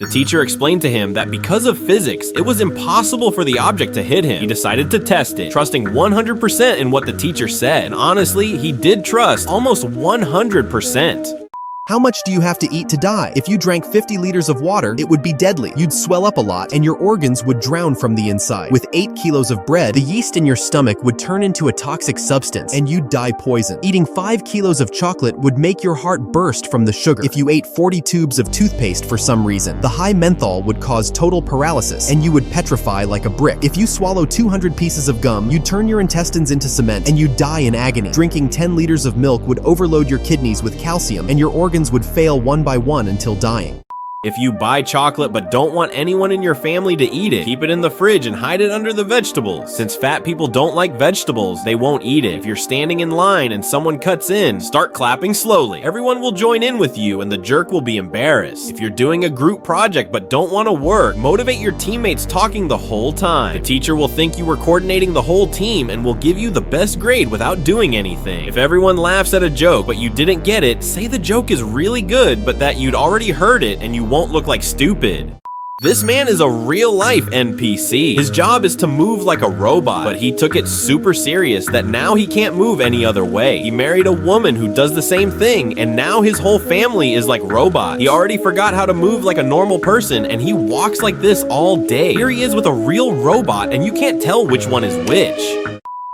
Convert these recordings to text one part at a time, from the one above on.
The teacher explained to him that because of physics, it was impossible for the object to hit him. He decided to test it, trusting 100% in what the teacher said. And honestly, he did trust almost 100%. How much do you have to eat to die? If you drank 50 liters of water, it would be deadly. You'd swell up a lot, and your organs would drown from the inside. With 8 kilos of bread, the yeast in your stomach would turn into a toxic substance, and you'd die poisoned. Eating 5 kilos of chocolate would make your heart burst from the sugar. If you ate 40 tubes of toothpaste for some reason, the high menthol would cause total paralysis, and you would petrify like a brick. If you swallow 200 pieces of gum, you'd turn your intestines into cement, and you'd die in agony. Drinking 10 liters of milk would overload your kidneys with calcium, and your organs would fail one by one until dying. If you buy chocolate but don't want anyone in your family to eat it, keep it in the fridge and hide it under the vegetables. Since fat people don't like vegetables, they won't eat it. If you're standing in line and someone cuts in, start clapping slowly. Everyone will join in with you and the jerk will be embarrassed. If you're doing a group project but don't want to work, motivate your teammates talking the whole time. The teacher will think you were coordinating the whole team and will give you the best grade without doing anything. If everyone laughs at a joke but you didn't get it, say the joke is really good but that you'd already heard it and you won't look like stupid. This man is a real-life NPC. His job is to move like a robot, but he took it super serious that now he can't move any other way. He married a woman who does the same thing, and now his whole family is like robots. He already forgot how to move like a normal person, and he walks like this all day. Here he is with a real robot, and you can't tell which one is which.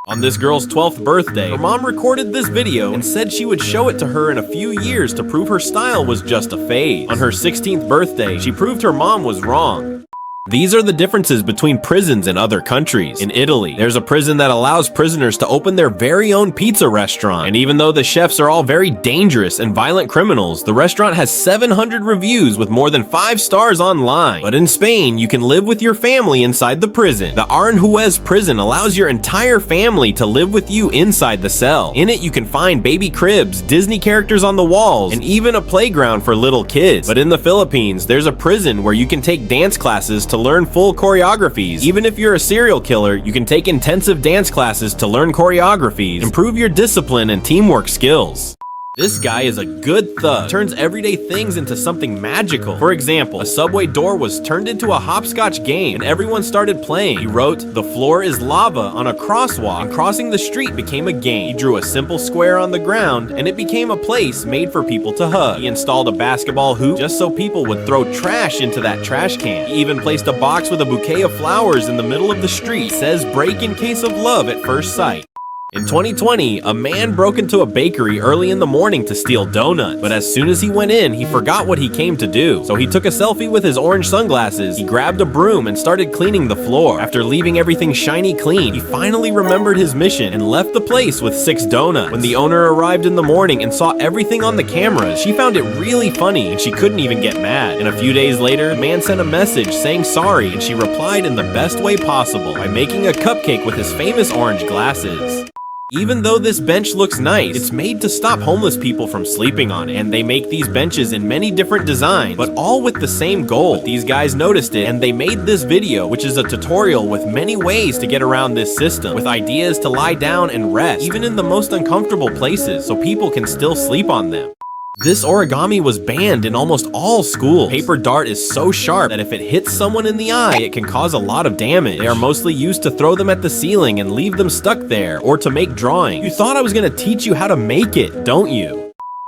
On this girl's 12th birthday, her mom recorded this video and said she would show it to her in a few years to prove her style was just a phase. On her 16th birthday, she proved her mom was wrong. These are the differences between prisons in other countries. In Italy, there's a prison that allows prisoners to open their very own pizza restaurant. And even though the chefs are all very dangerous and violent criminals, the restaurant has 700 reviews with more than 5 stars online. But in Spain, you can live with your family inside the prison. The Aranjuez prison allows your entire family to live with you inside the cell. In it, you can find baby cribs, Disney characters on the walls, and even a playground for little kids. But in the Philippines, there's a prison where you can take dance classes to learn full choreographies. Even if you're a serial killer, you can take intensive dance classes to learn choreographies, improve your discipline and teamwork skills. This guy is a good thug. He turns everyday things into something magical. For example, a subway door was turned into a hopscotch game and everyone started playing. He wrote, "The floor is lava" on a crosswalk and crossing the street became a game. He drew a simple square on the ground and it became a place made for people to hug. He installed a basketball hoop just so people would throw trash into that trash can. He even placed a box with a bouquet of flowers in the middle of the street. It says, "Break in case of love at first sight." In 2020, a man broke into a bakery early in the morning to steal donuts, but as soon as he went in, he forgot what he came to do. So he took a selfie with his orange sunglasses, he grabbed a broom and started cleaning the floor. After leaving everything shiny clean, he finally remembered his mission and left the place with 6 donuts. When the owner arrived in the morning and saw everything on the cameras, she found it really funny and she couldn't even get mad. And a few days later, the man sent a message saying sorry and she replied in the best way possible by making a cupcake with his famous orange glasses. Even though this bench looks nice, it's made to stop homeless people from sleeping on it, and they make these benches in many different designs, but all with the same goal. But these guys noticed it, and they made this video, which is a tutorial with many ways to get around this system, with ideas to lie down and rest, even in the most uncomfortable places, so people can still sleep on them. This origami was banned in almost all schools. Paper dart is so sharp that if it hits someone in the eye, it can cause a lot of damage. They are mostly used to throw them at the ceiling and leave them stuck there, or to make drawings. You thought I was gonna teach you how to make it, don't you?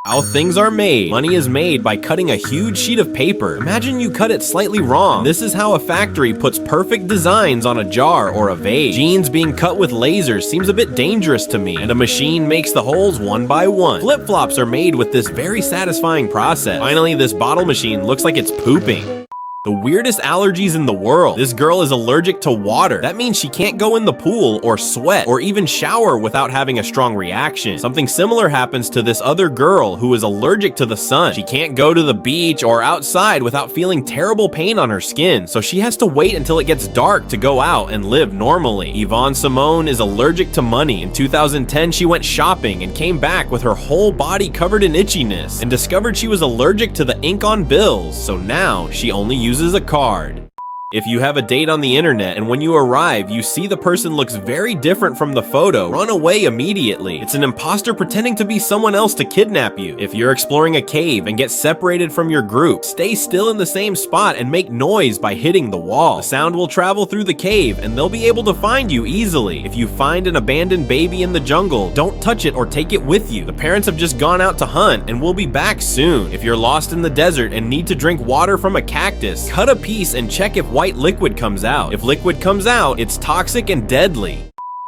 How things are made. Money is made by cutting a huge sheet of paper. Imagine you cut it slightly wrong. This is how a factory puts perfect designs on a jar or a vase. Jeans being cut with lasers seems a bit dangerous to me, and a machine makes the holes one by one. Flip-flops are made with this very satisfying process. Finally, this bottle machine looks like it's pooping. The weirdest allergies in the world. This girl is allergic to water. That means she can't go in the pool or sweat or even shower without having a strong reaction. Something similar happens to this other girl who is allergic to the sun. She can't go to the beach or outside without feeling terrible pain on her skin, so she has to wait until it gets dark to go out and live normally. Yvonne Simone is allergic to money. In 2010, she went shopping and came back with her whole body covered in itchiness and discovered she was allergic to the ink on bills, so now she only uses a card. If you have a date on the internet and when you arrive, you see the person looks very different from the photo, run away immediately. It's an imposter pretending to be someone else to kidnap you. If you're exploring a cave and get separated from your group, stay still in the same spot and make noise by hitting the wall. The sound will travel through the cave and they'll be able to find you easily. If you find an abandoned baby in the jungle, don't touch it or take it with you. The parents have just gone out to hunt and will be back soon. If you're lost in the desert and need to drink water from a cactus, cut a piece and check if white liquid comes out. If liquid comes out, it's toxic and deadly.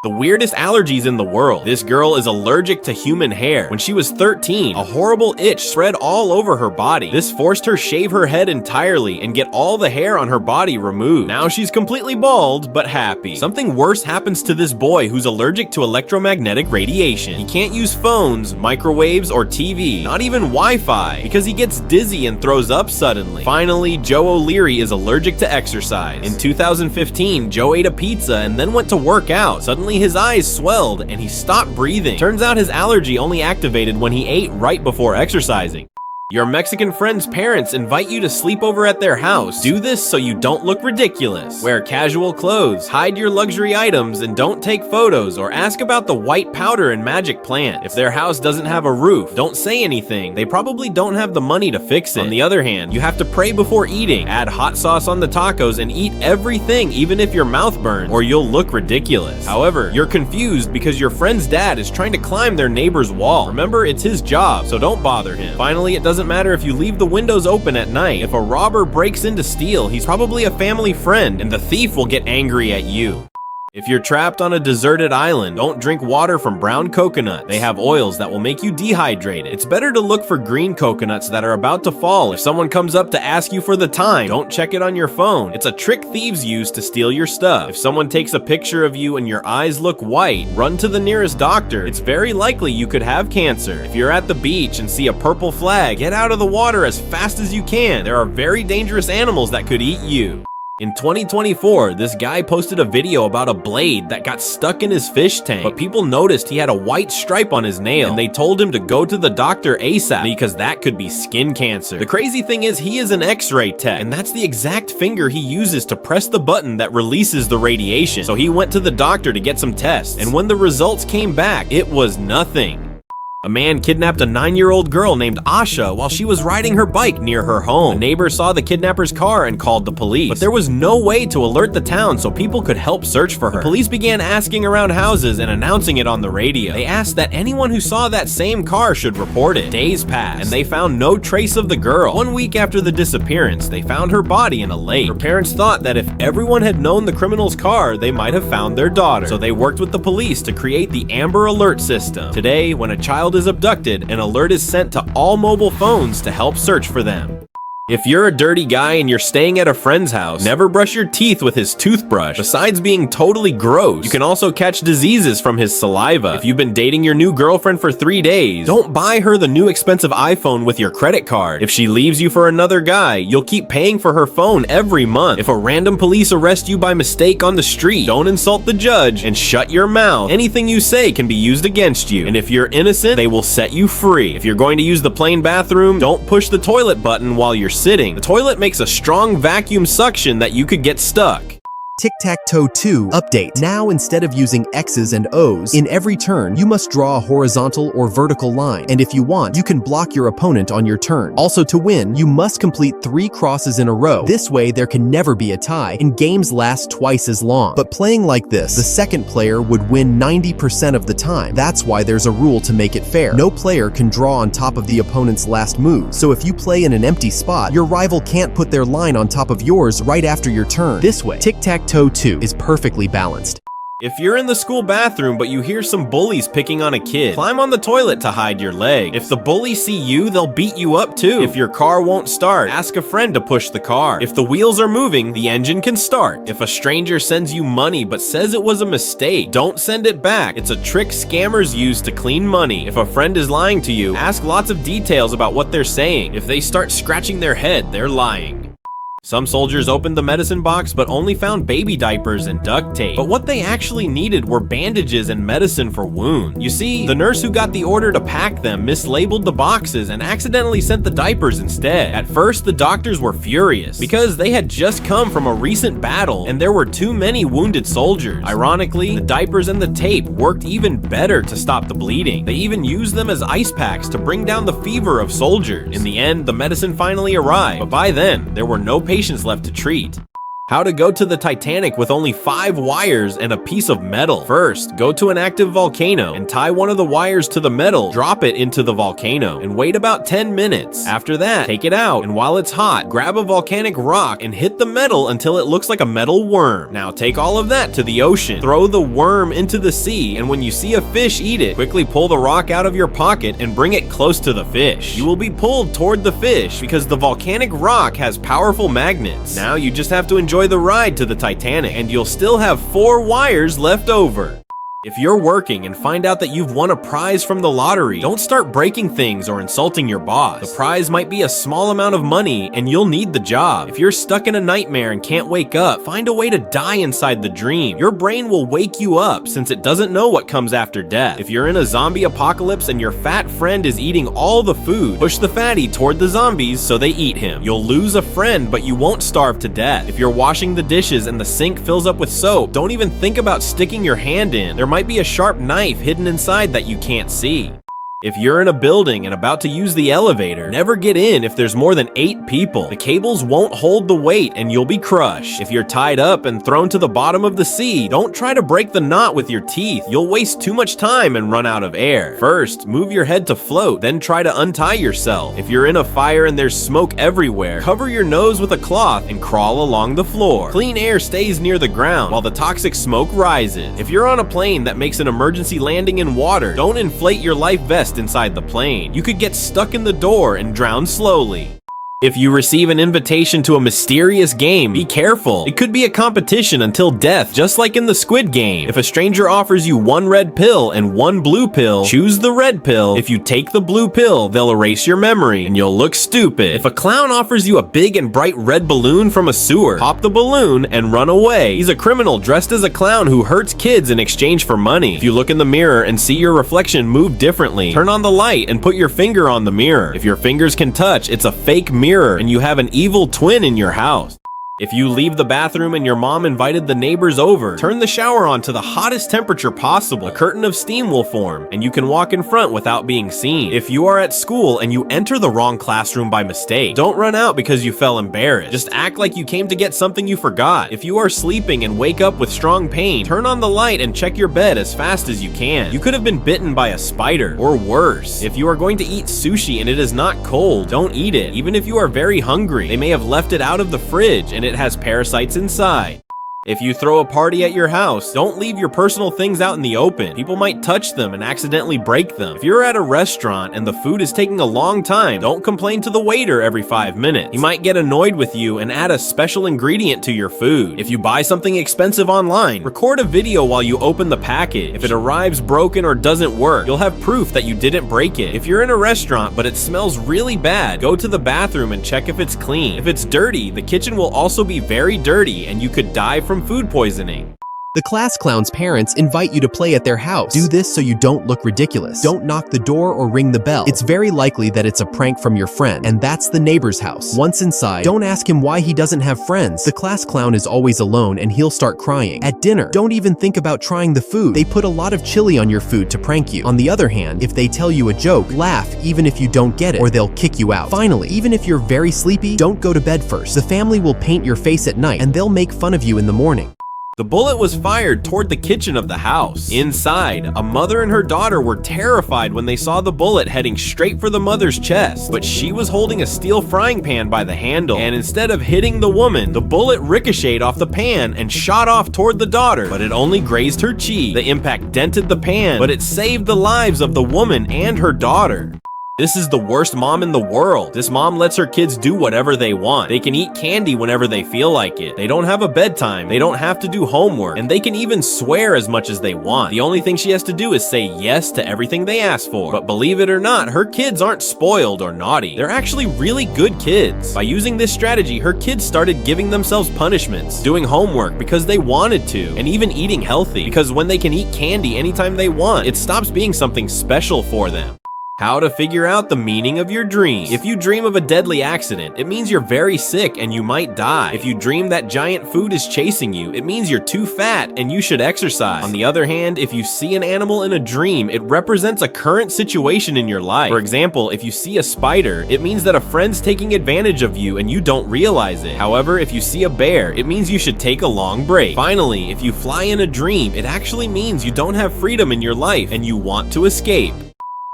The weirdest allergies in the world. This girl is allergic to human hair. When she was 13, a horrible itch spread all over her body. This forced her shave her head entirely and get all the hair on her body removed. Now she's completely bald, but happy. Something worse happens to this boy who's allergic to electromagnetic radiation. He can't use phones, microwaves, or TV, not even Wi-Fi, because he gets dizzy and throws up suddenly. Finally, Joe O'Leary is allergic to exercise. In 2015, Joe ate a pizza and then went to work out. Suddenly his eyes swelled and he stopped breathing. Turns out his allergy only activated when he ate right before exercising. Your Mexican friend's parents invite you to sleep over at their house. Do this so you don't look ridiculous. Wear casual clothes, hide your luxury items, and don't take photos or ask about the white powder and magic plant. If their house doesn't have a roof, don't say anything. They probably don't have the money to fix it. On the other hand, you have to pray before eating. Add hot sauce on the tacos and eat everything even if your mouth burns, or you'll look ridiculous. However, you're confused because your friend's dad is trying to climb their neighbor's wall. Remember, it's his job, so don't bother him. Finally, it doesn't matter if you leave the windows open at night. If a robber breaks in to steal, he's probably a family friend, and the thief will get angry at you. If you're trapped on a deserted island, don't drink water from brown coconuts. They have oils that will make you dehydrated. It's better to look for green coconuts that are about to fall. If someone comes up to ask you for the time, don't check it on your phone. It's a trick thieves use to steal your stuff. If someone takes a picture of you and your eyes look white, run to the nearest doctor. It's very likely you could have cancer. If you're at the beach and see a purple flag, get out of the water as fast as you can. There are very dangerous animals that could eat you. In 2024, this guy posted a video about a blade that got stuck in his fish tank, but people noticed he had a white stripe on his nail, and they told him to go to the doctor ASAP because that could be skin cancer. The crazy thing is he is an X-ray tech, and that's the exact finger he uses to press the button that releases the radiation. So he went to the doctor to get some tests, and when the results came back, it was nothing. A man kidnapped a 9-year-old girl named Asha while she was riding her bike near her home. A neighbor saw the kidnapper's car and called the police, but there was no way to alert the town so people could help search for her. The police began asking around houses and announcing it on the radio. They asked that anyone who saw that same car should report it. Days passed, and they found no trace of the girl. 1 week after the disappearance, they found her body in a lake. Her parents thought that if everyone had known the criminal's car, they might have found their daughter. So they worked with the police to create the Amber Alert system. Today, when a child is abducted, an alert is sent to all mobile phones to help search for them. If you're a dirty guy and you're staying at a friend's house, never brush your teeth with his toothbrush. Besides being totally gross, you can also catch diseases from his saliva. If you've been dating your new girlfriend for 3 days, don't buy her the new expensive iPhone with your credit card. If she leaves you for another guy, you'll keep paying for her phone every month. If a random police arrest you by mistake on the street, don't insult the judge and shut your mouth. Anything you say can be used against you. And if you're innocent, they will set you free. If you're going to use the plain bathroom, don't push the toilet button while you're sitting. The toilet makes a strong vacuum suction that you could get stuck. Tic-tac-toe 2 update. Now, instead of using X's and O's, in every turn, you must draw a horizontal or vertical line, and if you want, you can block your opponent on your turn. Also, to win, you must complete 3 crosses in a row. This way, there can never be a tie, and games last twice as long. But playing like this, the second player would win 90% of the time. That's why there's a rule to make it fair. No player can draw on top of the opponent's last move, so if you play in an empty spot, your rival can't put their line on top of yours right after your turn. This way, tic-tac-toe 2 is perfectly balanced. If you're in the school bathroom but you hear some bullies picking on a kid, climb on the toilet to hide your leg. If the bullies see you, they'll beat you up too. If your car won't start, ask a friend to push the car. If the wheels are moving, the engine can start. If a stranger sends you money but says it was a mistake, don't send it back. It's a trick scammers use to clean money. If a friend is lying to you, ask lots of details about what they're saying. If they start scratching their head, they're lying. Some soldiers opened the medicine box but only found baby diapers and duct tape. But what they actually needed were bandages and medicine for wounds. You see, the nurse who got the order to pack them mislabeled the boxes and accidentally sent the diapers instead. At first, the doctors were furious because they had just come from a recent battle and there were too many wounded soldiers. Ironically, the diapers and the tape worked even better to stop the bleeding. They even used them as ice packs to bring down the fever of soldiers. In the end, the medicine finally arrived, but by then, there were no patients left to treat. How to go to the Titanic with only 5 wires and a piece of metal. First, go to an active volcano and tie one of the wires to the metal, drop it into the volcano, and wait about 10 minutes. After that, take it out, and while it's hot, grab a volcanic rock and hit the metal until it looks like a metal worm. Now take all of that to the ocean. Throw the worm into the sea, and when you see a fish eat it, quickly pull the rock out of your pocket and bring it close to the fish. You will be pulled toward the fish because the volcanic rock has powerful magnets. Now you just have to enjoy the ride to the Titanic, and you'll still have 4 wires left over. If you're working and find out that you've won a prize from the lottery, don't start breaking things or insulting your boss. The prize might be a small amount of money and you'll need the job. If you're stuck in a nightmare and can't wake up, find a way to die inside the dream. Your brain will wake you up since it doesn't know what comes after death. If you're in a zombie apocalypse and your fat friend is eating all the food, push the fatty toward the zombies so they eat him. You'll lose a friend, but you won't starve to death. If you're washing the dishes and the sink fills up with soap, don't even think about sticking your hand in. There might be a sharp knife hidden inside that you can't see. If you're in a building and about to use the elevator, never get in if there's more than 8 people. The cables won't hold the weight and you'll be crushed. If you're tied up and thrown to the bottom of the sea, don't try to break the knot with your teeth. You'll waste too much time and run out of air. First, move your head to float, then try to untie yourself. If you're in a fire and there's smoke everywhere, cover your nose with a cloth and crawl along the floor. Clean air stays near the ground while the toxic smoke rises. If you're on a plane that makes an emergency landing in water, don't inflate your life vest inside the plane. You could get stuck in the door and drown slowly. If you receive an invitation to a mysterious game, be careful. It could be a competition until death, just like in the Squid Game. If a stranger offers you 1 red pill and 1 blue pill, choose the red pill. If you take the blue pill, they'll erase your memory and you'll look stupid. If a clown offers you a big and bright red balloon from a sewer, pop the balloon and run away. He's a criminal dressed as a clown who hurts kids in exchange for money. If you look in the mirror and see your reflection move differently, turn on the light and put your finger on the mirror. If your fingers can touch, it's a fake mirror and you have an evil twin in your house. If you leave the bathroom and your mom invited the neighbors over, turn the shower on to the hottest temperature possible. A curtain of steam will form, and you can walk in front without being seen. If you are at school and you enter the wrong classroom by mistake, don't run out because you felt embarrassed. Just act like you came to get something you forgot. If you are sleeping and wake up with strong pain, turn on the light and check your bed as fast as you can. You could have been bitten by a spider, or worse. If you are going to eat sushi and it is not cold, don't eat it. Even if you are very hungry, they may have left it out of the fridge and it has parasites inside. If you throw a party at your house, don't leave your personal things out in the open. People might touch them and accidentally break them. If you're at a restaurant and the food is taking a long time, don't complain to the waiter every 5 minutes. He might get annoyed with you and add a special ingredient to your food. If you buy something expensive online, record a video while you open the package. If it arrives broken or doesn't work, you'll have proof that you didn't break it. If you're in a restaurant but it smells really bad, go to the bathroom and check if it's clean. If it's dirty, the kitchen will also be very dirty and you could die from food poisoning. The class clown's parents invite you to play at their house. Do this so you don't look ridiculous. Don't knock the door or ring the bell. It's very likely that it's a prank from your friend, and that's the neighbor's house. Once inside, don't ask him why he doesn't have friends. The class clown is always alone and he'll start crying. At dinner, don't even think about trying the food. They put a lot of chili on your food to prank you. On the other hand, if they tell you a joke, laugh even if you don't get it, or they'll kick you out. Finally, even if you're very sleepy, don't go to bed first. The family will paint your face at night and they'll make fun of you in the morning. The bullet was fired toward the kitchen of the house. Inside, a mother and her daughter were terrified when they saw the bullet heading straight for the mother's chest. But she was holding a steel frying pan by the handle, and instead of hitting the woman, the bullet ricocheted off the pan and shot off toward the daughter, but it only grazed her cheek. The impact dented the pan, but it saved the lives of the woman and her daughter. This is the worst mom in the world. This mom lets her kids do whatever they want. They can eat candy whenever they feel like it. They don't have a bedtime. They don't have to do homework. And they can even swear as much as they want. The only thing she has to do is say yes to everything they ask for. But believe it or not, her kids aren't spoiled or naughty. They're actually really good kids. By using this strategy, her kids started giving themselves punishments, doing homework because they wanted to, and even eating healthy, because when they can eat candy anytime they want, it stops being something special for them. How to figure out the meaning of your dreams. If you dream of a deadly accident, it means you're very sick and you might die. If you dream that giant food is chasing you, it means you're too fat and you should exercise. On the other hand, if you see an animal in a dream, it represents a current situation in your life. For example, if you see a spider, it means that a friend's taking advantage of you and you don't realize it. However, if you see a bear, it means you should take a long break. Finally, if you fly in a dream, it actually means you don't have freedom in your life and you want to escape.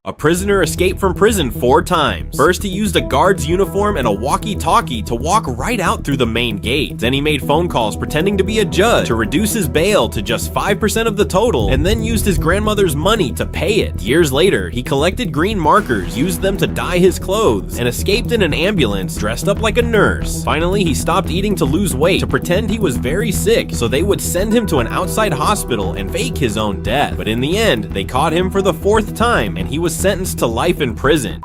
A prisoner escaped from prison 4 times. First, he used a guard's uniform and a walkie-talkie to walk right out through the main gate. Then he made phone calls pretending to be a judge to reduce his bail to just 5% of the total, and then used his grandmother's money to pay it. Years later, he collected green markers, used them to dye his clothes, and escaped in an ambulance dressed up like a nurse. Finally, he stopped eating to lose weight to pretend he was very sick, so they would send him to an outside hospital and fake his own death. But in the end, they caught him for the 4th time, and he was sentenced to life in prison.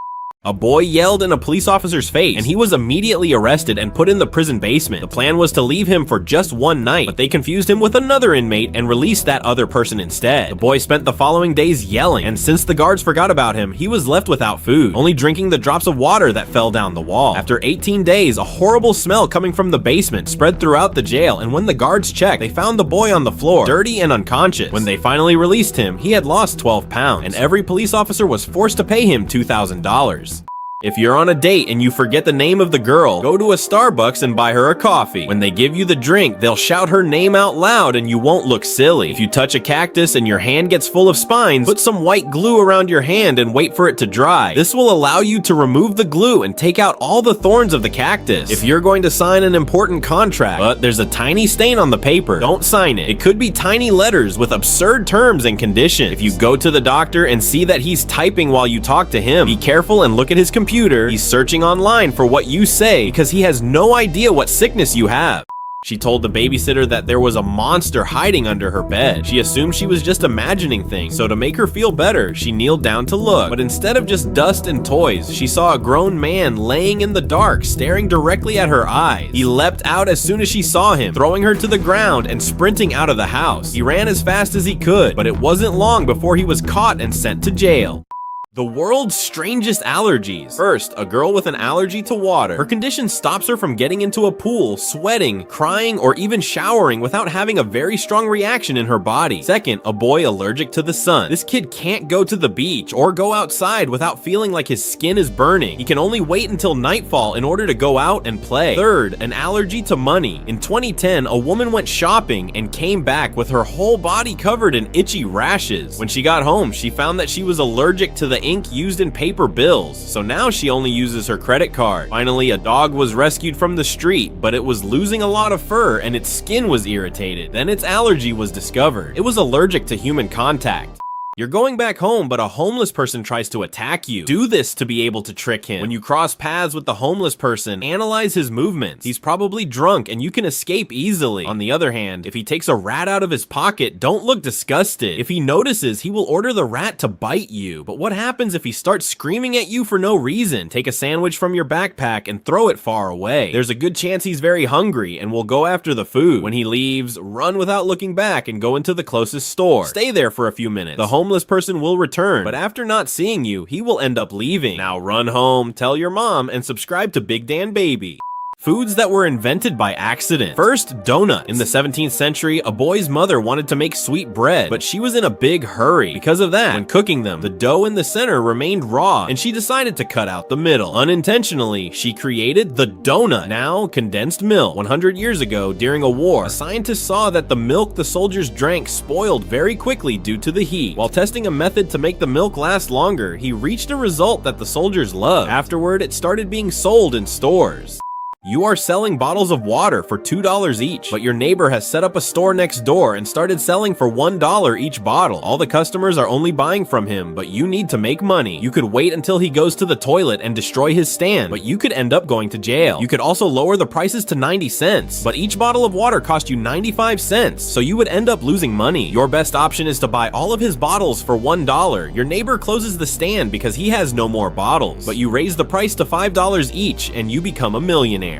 A boy yelled in a police officer's face, and he was immediately arrested and put in the prison basement. The plan was to leave him for just 1 night, but they confused him with another inmate and released that other person instead. The boy spent the following days yelling, and since the guards forgot about him, he was left without food, only drinking the drops of water that fell down the wall. After 18 days, a horrible smell coming from the basement spread throughout the jail, and when the guards checked, they found the boy on the floor, dirty and unconscious. When they finally released him, he had lost 12 pounds, and every police officer was forced to pay him $2,000. If you're on a date and you forget the name of the girl, go to a Starbucks and buy her a coffee. When they give you the drink, they'll shout her name out loud and you won't look silly. If you touch a cactus and your hand gets full of spines, put some white glue around your hand and wait for it to dry. This will allow you to remove the glue and take out all the thorns of the cactus. If you're going to sign an important contract, but there's a tiny stain on the paper, don't sign it. It could be tiny letters with absurd terms and conditions. If you go to the doctor and see that he's typing while you talk to him, be careful and look at his computer. He's searching online for what you say because he has no idea what sickness you have. She told the babysitter that there was a monster hiding under her bed. She assumed she was just imagining things, so to make her feel better, she kneeled down to look. But instead of just dust and toys, she saw a grown man laying in the dark, staring directly at her eyes. He leapt out as soon as she saw him, throwing her to the ground and sprinting out of the house. He ran as fast as he could, but it wasn't long before he was caught and sent to jail. The world's strangest allergies. First, a girl with an allergy to water. Her condition stops her from getting into a pool, sweating, crying, or even showering without having a very strong reaction in her body. Second, a boy allergic to the sun. This kid can't go to the beach or go outside without feeling like his skin is burning. He can only wait until nightfall in order to go out and play. Third, an allergy to money. In 2010, a woman went shopping and came back with her whole body covered in itchy rashes. When she got home, she found that she was allergic to the ink used in paper bills, so now she only uses her credit card. Finally, a dog was rescued from the street, but it was losing a lot of fur and its skin was irritated. Then its allergy was discovered. It was allergic to human contact. You're going back home, but a homeless person tries to attack you. Do this to be able to trick him. When you cross paths with the homeless person, analyze his movements. He's probably drunk and you can escape easily. On the other hand, if he takes a rat out of his pocket, don't look disgusted. If he notices, he will order the rat to bite you. But what happens if he starts screaming at you for no reason? Take a sandwich from your backpack and throw it far away. There's a good chance he's very hungry and will go after the food. When he leaves, run without looking back and go into the closest store. Stay there for a few minutes. The homeless person will return, but after not seeing you, he will end up leaving. Now run home, tell your mom, and subscribe to Big Dan Baby. Foods that were invented by accident. First, donuts. In the 17th century, a boy's mother wanted to make sweet bread, but she was in a big hurry. Because of that, when cooking them, the dough in the center remained raw, and she decided to cut out the middle. Unintentionally, she created the donut, now condensed milk. 100 years ago, during a war, a scientist saw that the milk the soldiers drank spoiled very quickly due to the heat. While testing a method to make the milk last longer, he reached a result that the soldiers loved. Afterward, it started being sold in stores. You are selling bottles of water for $2 each, but your neighbor has set up a store next door and started selling for $1 each bottle. All the customers are only buying from him, but you need to make money. You could wait until he goes to the toilet and destroy his stand, but you could end up going to jail. You could also lower the prices to 90 cents, but each bottle of water cost you 95 cents, so you would end up losing money. Your best option is to buy all of his bottles for $1. Your neighbor closes the stand because he has no more bottles, but you raise the price to $5 each and you become a millionaire.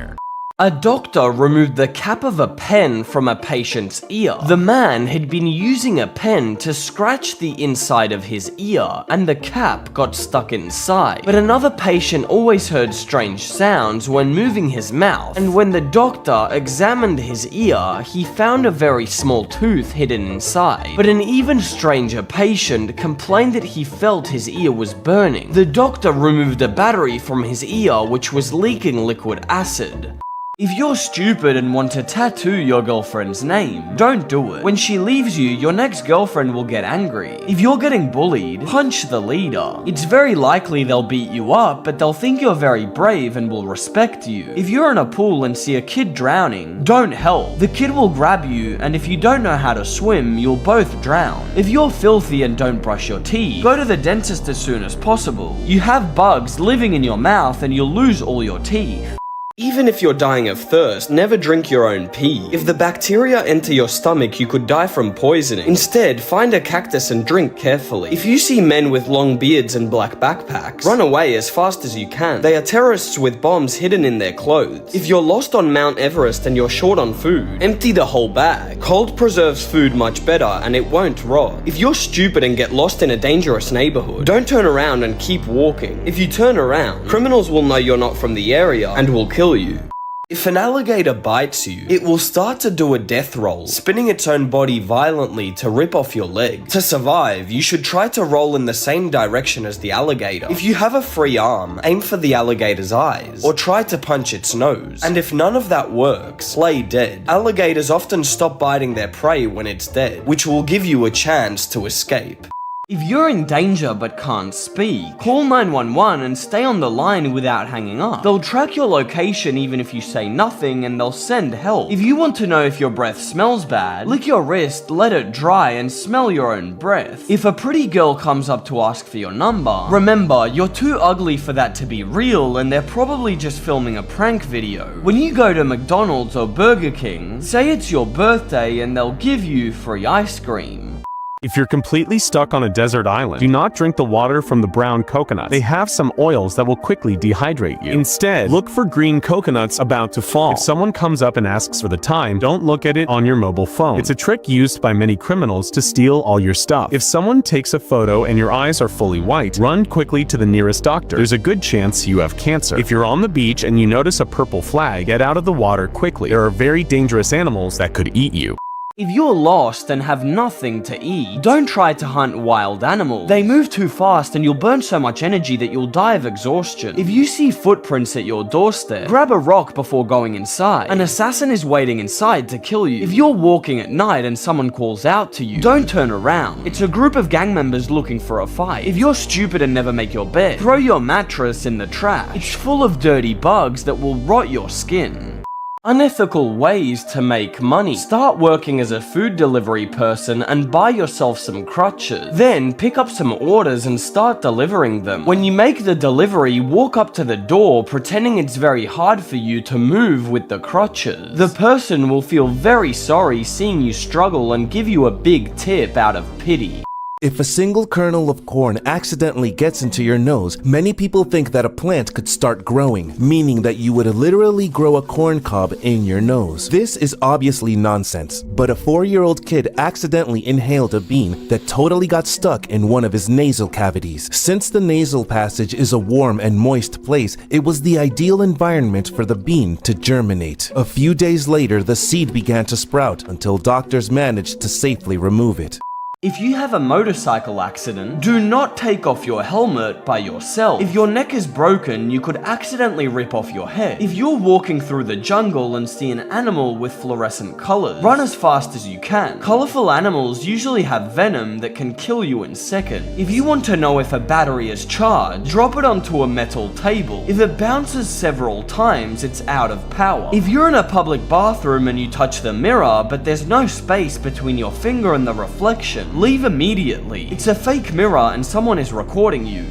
A doctor removed the cap of a pen from a patient's ear. The man had been using a pen to scratch the inside of his ear, and the cap got stuck inside. But another patient always heard strange sounds when moving his mouth, and when the doctor examined his ear, he found a very small tooth hidden inside. But an even stranger patient complained that he felt his ear was burning. The doctor removed a battery from his ear which was leaking liquid acid. If you're stupid and want to tattoo your girlfriend's name, don't do it. When she leaves you, your next girlfriend will get angry. If you're getting bullied, punch the leader. It's very likely they'll beat you up, but they'll think you're very brave and will respect you. If you're in a pool and see a kid drowning, don't help. The kid will grab you, and if you don't know how to swim, you'll both drown. If you're filthy and don't brush your teeth, go to the dentist as soon as possible. You have bugs living in your mouth and you'll lose all your teeth. Even if you're dying of thirst, never drink your own pee. If the bacteria enter your stomach, you could die from poisoning. Instead, find a cactus and drink carefully. If you see men with long beards and black backpacks, run away as fast as you can. They are terrorists with bombs hidden in their clothes. If you're lost on Mount Everest and you're short on food, empty the whole bag. Cold preserves food much better and it won't rot. If you're stupid and get lost in a dangerous neighborhood, don't turn around and keep walking. If you turn around, criminals will know you're not from the area and will kill you. If an alligator bites you, it will start to do a death roll, spinning its own body violently to rip off your leg. To survive, you should try to roll in the same direction as the alligator. If you have a free arm, aim for the alligator's eyes, or try to punch its nose. And if none of that works, play dead. Alligators often stop biting their prey when it's dead, which will give you a chance to escape. If you're in danger but can't speak, call 911 and stay on the line without hanging up. They'll track your location even if you say nothing and they'll send help. If you want to know if your breath smells bad, lick your wrist, let it dry and smell your own breath. If a pretty girl comes up to ask for your number, remember, you're too ugly for that to be real and they're probably just filming a prank video. When you go to McDonald's or Burger King, say it's your birthday and they'll give you free ice cream. If you're completely stuck on a desert island, do not drink the water from the brown coconuts. They have some oils that will quickly dehydrate you. Instead, look for green coconuts about to fall. If someone comes up and asks for the time, don't look at it on your mobile phone. It's a trick used by many criminals to steal all your stuff. If someone takes a photo and your eyes are fully white, run quickly to the nearest doctor. There's a good chance you have cancer. If you're on the beach and you notice a purple flag, get out of the water quickly. There are very dangerous animals that could eat you. If you're lost and have nothing to eat, don't try to hunt wild animals. They move too fast and you'll burn so much energy that you'll die of exhaustion. If you see footprints at your doorstep, grab a rock before going inside. An assassin is waiting inside to kill you. If you're walking at night and someone calls out to you, don't turn around. It's a group of gang members looking for a fight. If you're stupid and never make your bed, throw your mattress in the trash. It's full of dirty bugs that will rot your skin. Unethical ways to make money. Start working as a food delivery person and buy yourself some crutches. Then pick up some orders and start delivering them. When you make the delivery, walk up to the door pretending it's very hard for you to move with the crutches. The person will feel very sorry seeing you struggle and give you a big tip out of pity. If a single kernel of corn accidentally gets into your nose, many people think that a plant could start growing, meaning that you would literally grow a corn cob in your nose. This is obviously nonsense, but a 4-year-old kid accidentally inhaled a bean that totally got stuck in one of his nasal cavities. Since the nasal passage is a warm and moist place, it was the ideal environment for the bean to germinate. A few days later, the seed began to sprout until doctors managed to safely remove it. If you have a motorcycle accident, do not take off your helmet by yourself. If your neck is broken, you could accidentally rip off your head. If you're walking through the jungle and see an animal with fluorescent colors, run as fast as you can. Colorful animals usually have venom that can kill you in seconds. If you want to know if a battery is charged, drop it onto a metal table. If it bounces several times, it's out of power. If you're in a public bathroom and you touch the mirror, but there's no space between your finger and the reflection, leave immediately. It's a fake mirror and someone is recording you.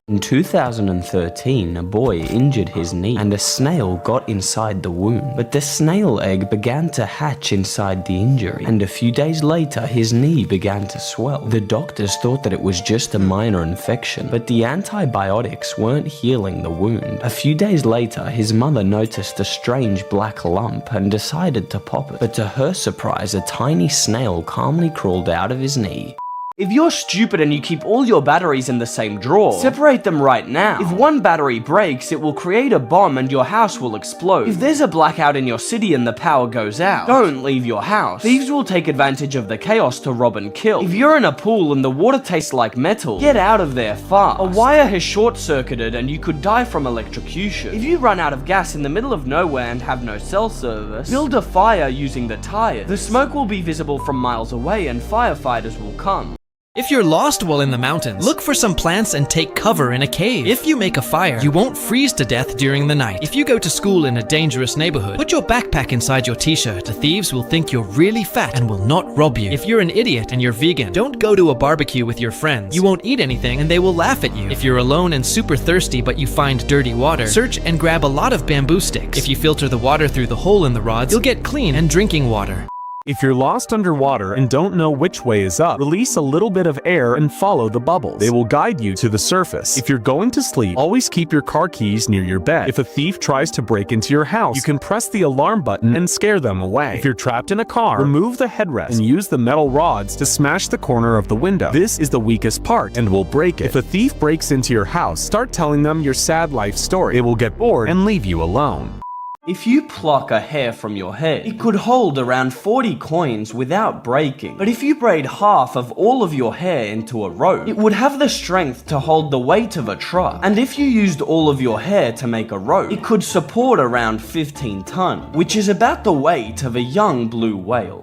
In 2013, a boy injured his knee and a snail got inside the wound. But the snail egg began to hatch inside the injury, and a few days later his knee began to swell. The doctors thought that it was just a minor infection, but the antibiotics weren't healing the wound. A few days later, his mother noticed a strange black lump and decided to pop it. But to her surprise, a tiny snail calmly crawled out of his knee. If you're stupid and you keep all your batteries in the same drawer, separate them right now. If one battery breaks, it will create a bomb and your house will explode. If there's a blackout in your city and the power goes out, don't leave your house. Thieves will take advantage of the chaos to rob and kill. If you're in a pool and the water tastes like metal, get out of there fast. A wire has short-circuited and you could die from electrocution. If you run out of gas in the middle of nowhere and have no cell service, build a fire using the tires. The smoke will be visible from miles away and firefighters will come. If you're lost while in the mountains, look for some plants and take cover in a cave. If you make a fire, you won't freeze to death during the night. If you go to school in a dangerous neighborhood, put your backpack inside your t-shirt. The thieves will think you're really fat and will not rob you. If you're an idiot and you're vegan, don't go to a barbecue with your friends. You won't eat anything and they will laugh at you. If you're alone and super thirsty but you find dirty water, search and grab a lot of bamboo sticks. If you filter the water through the hole in the rods, you'll get clean and drinking water. If you're lost underwater and don't know which way is up, release a little bit of air and follow the bubbles. They will guide you to the surface. If you're going to sleep, always keep your car keys near your bed. If a thief tries to break into your house, you can press the alarm button and scare them away. If you're trapped in a car, remove the headrest and use the metal rods to smash the corner of the window. This is the weakest part and will break it. If a thief breaks into your house, start telling them your sad life story. They will get bored and leave you alone. If you pluck a hair from your head, it could hold around 40 coins without breaking. But if you braid half of all of your hair into a rope, it would have the strength to hold the weight of a truck. And if you used all of your hair to make a rope, it could support around 15 tons, which is about the weight of a young blue whale.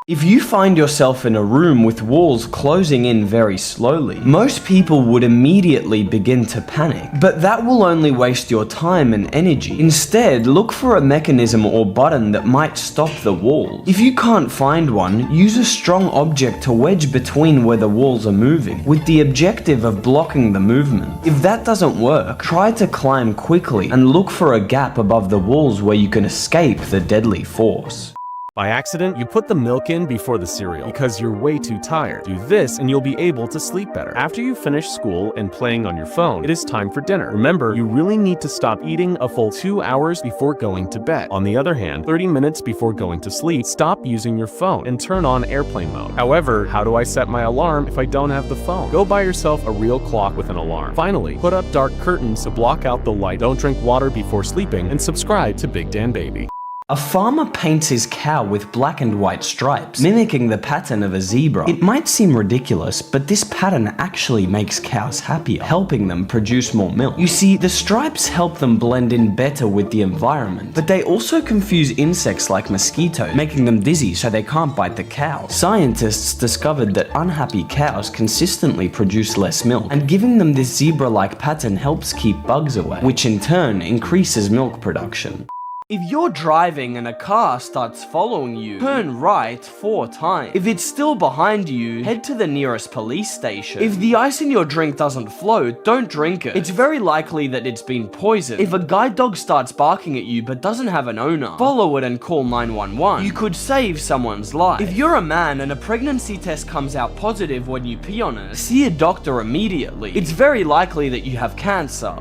If you find yourself in a room with walls closing in very slowly, most people would immediately begin to panic, but that will only waste your time and energy. Instead, look for a mechanism or button that might stop the walls. If you can't find one, use a strong object to wedge between where the walls are moving, with the objective of blocking the movement. If that doesn't work, try to climb quickly and look for a gap above the walls where you can escape the deadly force. By accident, you put the milk in before the cereal because you're way too tired. Do this and you'll be able to sleep better. After you finish school and playing on your phone, it is time for dinner. Remember, you really need to stop eating a full 2 hours before going to bed. On the other hand, 30 minutes before going to sleep, stop using your phone and turn on airplane mode. However, how do I set my alarm if I don't have the phone? Go buy yourself a real clock with an alarm. Finally, put up dark curtains to block out the light. Don't drink water before sleeping, and subscribe to Big Dan Baby. A farmer paints his cow with black and white stripes, mimicking the pattern of a zebra. It might seem ridiculous, but this pattern actually makes cows happier, helping them produce more milk. You see, the stripes help them blend in better with the environment, but they also confuse insects like mosquitoes, making them dizzy so they can't bite the cow. Scientists discovered that unhappy cows consistently produce less milk, and giving them this zebra-like pattern helps keep bugs away, which in turn increases milk production. If you're driving and a car starts following you, turn right 4 times. If it's still behind you, head to the nearest police station. If the ice in your drink doesn't float, don't drink it. It's very likely that it's been poisoned. If a guide dog starts barking at you but doesn't have an owner, follow it and call 911. You could save someone's life. If you're a man and a pregnancy test comes out positive when you pee on it, see a doctor immediately. It's very likely that you have cancer.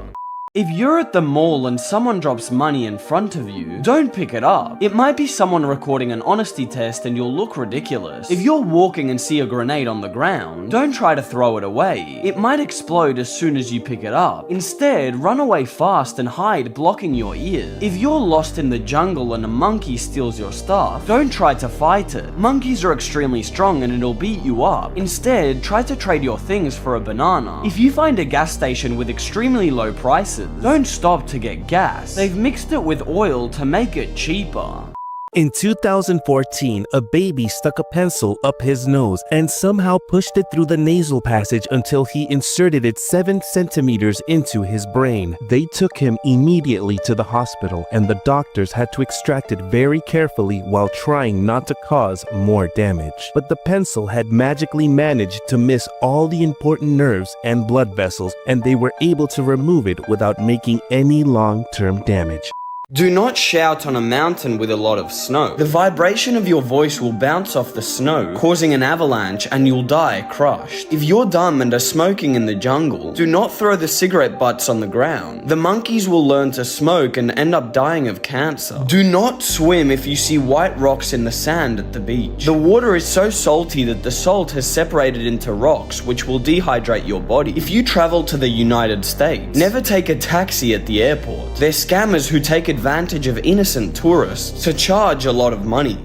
If you're at the mall and someone drops money in front of you, don't pick it up. It might be someone recording an honesty test and you'll look ridiculous. If you're walking and see a grenade on the ground, don't try to throw it away. It might explode as soon as you pick it up. Instead, run away fast and hide, blocking your ears. If you're lost in the jungle and a monkey steals your stuff, don't try to fight it. Monkeys are extremely strong and it'll beat you up. Instead, try to trade your things for a banana. If you find a gas station with extremely low prices, don't stop to get gas. They've mixed it with oil to make it cheaper. In 2014, a baby stuck a pencil up his nose and somehow pushed it through the nasal passage until he inserted it 7 centimeters into his brain. They took him immediately to the hospital, and the doctors had to extract it very carefully while trying not to cause more damage. But the pencil had magically managed to miss all the important nerves and blood vessels, and they were able to remove it without making any long-term damage. Do not shout on a mountain with a lot of snow. The vibration of your voice will bounce off the snow, causing an avalanche, and you'll die crushed. If you're dumb and are smoking in the jungle, do not throw the cigarette butts on the ground. The monkeys will learn to smoke and end up dying of cancer. Do not swim if you see white rocks in the sand at the beach. The water is so salty that the salt has separated into rocks, which will dehydrate your body. If you travel to the United States, never take a taxi at the airport. They're scammers who take advantage of innocent tourists to charge a lot of money.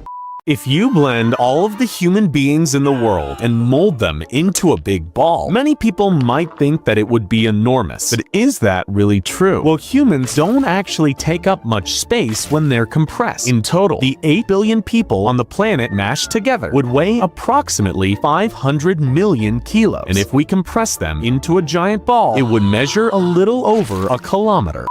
If you blend all of the human beings in the world and mold them into a big ball, many people might think that it would be enormous. But is that really true? Well, humans don't actually take up much space when they're compressed. In total, the 8 billion people on the planet mashed together would weigh approximately 500 million kilos. And if we compress them into a giant ball, it would measure a little over a kilometer.